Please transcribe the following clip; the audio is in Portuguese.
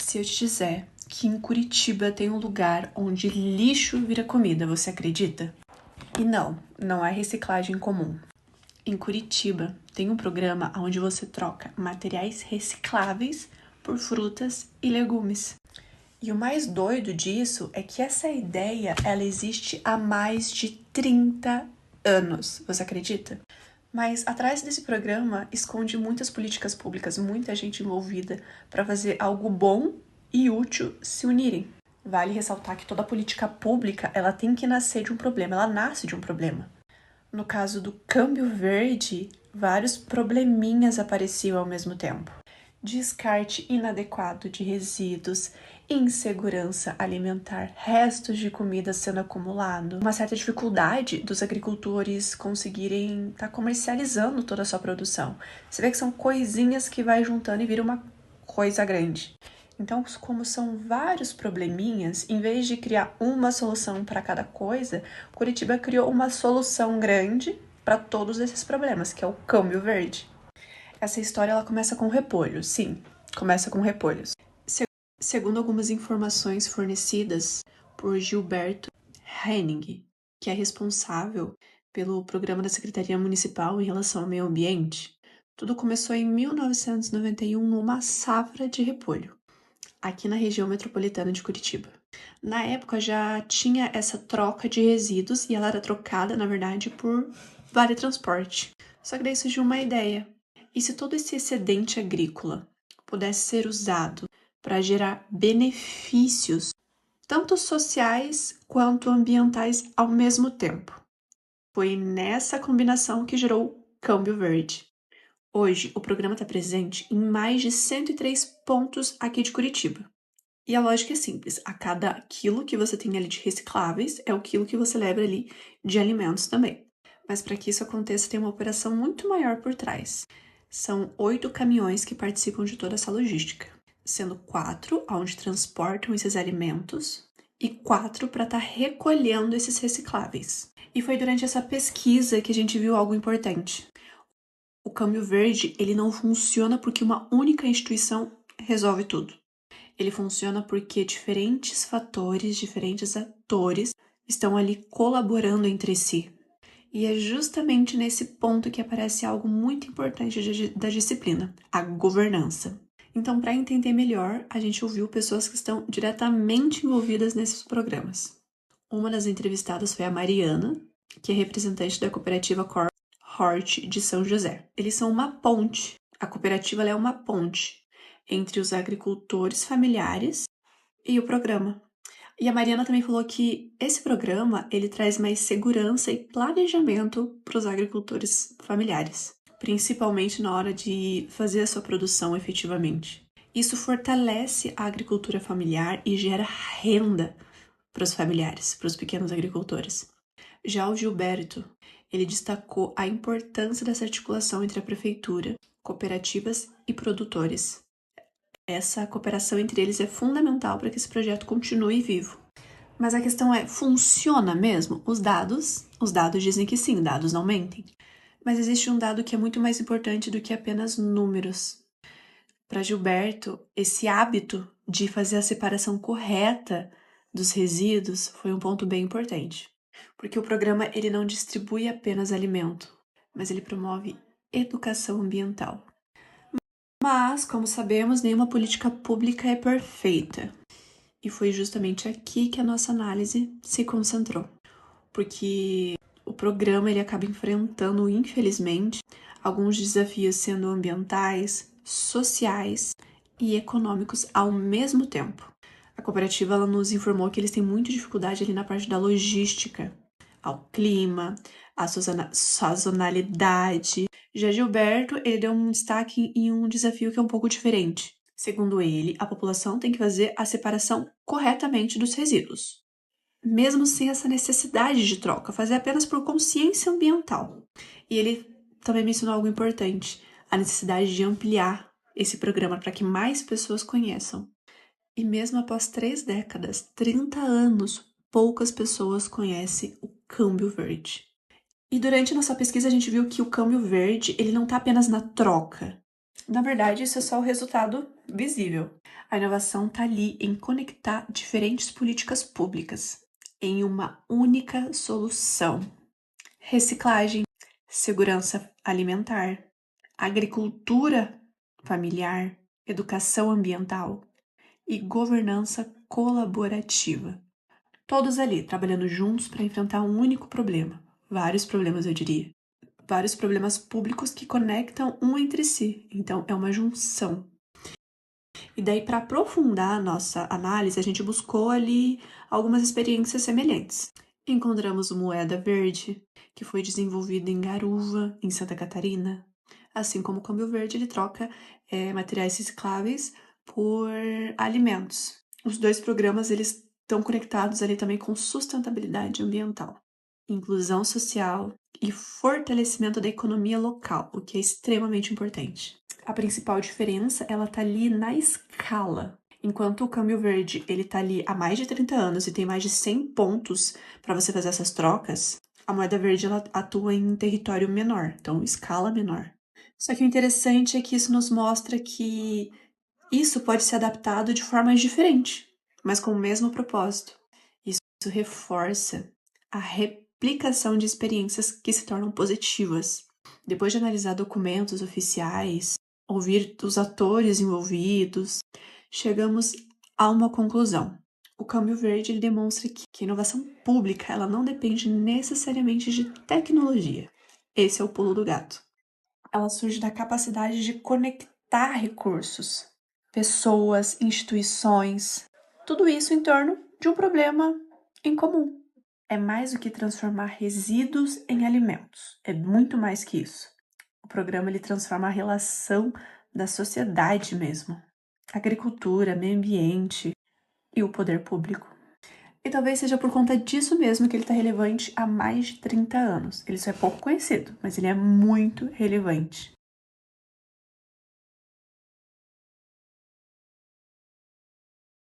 Se eu te dizer que em Curitiba tem um lugar onde lixo vira comida, você acredita? E não é reciclagem comum. Em Curitiba tem um programa onde você troca materiais recicláveis por frutas e legumes. E o mais doido disso é que essa ideia, ela existe há mais de 30 anos, você acredita? Mas atrás desse programa esconde muitas políticas públicas, muita gente envolvida para fazer algo bom e útil se unirem. Vale ressaltar que toda política pública, ela tem que nascer de um problema, ela nasce de um problema. No caso do Câmbio Verde, vários probleminhas apareciam ao mesmo tempo. Descarte inadequado de resíduos, insegurança alimentar, restos de comida sendo acumulado, uma certa dificuldade dos agricultores conseguirem estar comercializando toda a sua produção. Você vê que são coisinhas que vai juntando e vira uma coisa grande. Então, como são vários probleminhas, em vez de criar uma solução para cada coisa, Curitiba criou uma solução grande para todos esses problemas, que é o Câmbio Verde. Essa história ela começa com repolhos, sim, começa com repolhos. Segundo algumas informações fornecidas por Gilberto Henning, que é responsável pelo programa da Secretaria Municipal em relação ao meio ambiente, tudo começou em 1991 numa safra de repolho, aqui na região metropolitana de Curitiba. Na época já tinha essa troca de resíduos e ela era trocada, na verdade, por vale transporte. Só que daí surgiu uma ideia. E se todo esse excedente agrícola pudesse ser usado para gerar benefícios, tanto sociais quanto ambientais ao mesmo tempo? Foi nessa combinação que gerou o Câmbio Verde. Hoje, o programa está presente em mais de 103 pontos aqui de Curitiba. E a lógica é simples, a cada quilo que você tem ali de recicláveis, é o quilo que você leva ali de alimentos também. Mas para que isso aconteça, tem uma operação muito maior por trás. São 8 caminhões que participam de toda essa logística, sendo 4 onde transportam esses alimentos e 4 para estar recolhendo esses recicláveis. E foi durante essa pesquisa que a gente viu algo importante. O Câmbio Verde, ele não funciona porque uma única instituição resolve tudo. Ele funciona porque diferentes fatores, diferentes atores estão ali colaborando entre si. E é justamente nesse ponto que aparece algo muito importante da disciplina, a governança. Então, para entender melhor, a gente ouviu pessoas que estão diretamente envolvidas nesses programas. Uma das entrevistadas foi a Mariana, que é representante da cooperativa Hort de São José. Eles são uma ponte. A cooperativa é uma ponte entre os agricultores familiares e o programa. E a Mariana também falou que esse programa, ele traz mais segurança e planejamento para os agricultores familiares, principalmente na hora de fazer a sua produção efetivamente. Isso fortalece a agricultura familiar e gera renda para os familiares, para os pequenos agricultores. Já o Gilberto, ele destacou a importância dessa articulação entre a prefeitura, cooperativas e produtores. Essa cooperação entre eles é fundamental para que esse projeto continue vivo. Mas a questão é, funciona mesmo? Os dados dizem que sim, dados não mentem. Mas existe um dado que é muito mais importante do que apenas números. Para Gilberto, esse hábito de fazer a separação correta dos resíduos foi um ponto bem importante. Porque o programa ele não distribui apenas alimento, mas ele promove educação ambiental. Mas, como sabemos, nenhuma política pública é perfeita. E foi justamente aqui que a nossa análise se concentrou. Porque o programa ele acaba enfrentando, infelizmente, alguns desafios sendo ambientais, sociais e econômicos ao mesmo tempo. A cooperativa ela nos informou que eles têm muita dificuldade ali na parte da logística, ao clima, à sazonalidade. Já Gilberto, ele deu um destaque em um desafio que é um pouco diferente. Segundo ele, a população tem que fazer a separação corretamente dos resíduos, mesmo sem essa necessidade de troca, fazer apenas por consciência ambiental. E ele também mencionou algo importante, a necessidade de ampliar esse programa para que mais pessoas conheçam. E mesmo após 3 décadas, 30 anos, poucas pessoas conhecem o Câmbio Verde. E durante a nossa pesquisa a gente viu que o Câmbio Verde ele não está apenas na troca, Na verdade, isso é só o resultado visível. A inovação está ali em conectar diferentes políticas públicas em uma única solução. Reciclagem, segurança alimentar, agricultura familiar, educação ambiental e governança colaborativa. Todos ali trabalhando juntos para enfrentar um único problema. Vários problemas, eu diria. Vários problemas públicos que conectam um entre si. Então, é uma junção. E daí, para aprofundar a nossa análise, a gente buscou ali algumas experiências semelhantes. Encontramos o Moeda Verde, que foi desenvolvido em Garuva, em Santa Catarina. Assim como o Câmbio Verde, ele troca materiais recicláveis por alimentos. Os dois programas eles estão conectados ali também com sustentabilidade ambiental, inclusão social e fortalecimento da economia local, o que é extremamente importante. A principal diferença, ela tá ali na escala. Enquanto o Câmbio Verde, ele tá ali há mais de 30 anos e tem mais de 100 pontos para você fazer essas trocas, a Moeda Verde, ela atua em território menor, então escala menor. Só que o interessante é que isso nos mostra que isso pode ser adaptado de formas diferentes, mas com o mesmo propósito. Isso reforça a replicação de experiências que se tornam positivas. Depois de analisar documentos oficiais, ouvir os atores envolvidos, chegamos a uma conclusão. O Câmbio Verde ele demonstra que a inovação pública ela não depende necessariamente de tecnologia. Esse é o pulo do gato. Ela surge da capacidade de conectar recursos, pessoas, instituições, tudo isso em torno de um problema em comum. É mais do que transformar resíduos em alimentos, é muito mais que isso. O programa ele transforma a relação da sociedade mesmo, agricultura, meio ambiente e o poder público. E talvez seja por conta disso mesmo que ele está relevante há mais de 30 anos. Ele só é pouco conhecido, mas ele é muito relevante.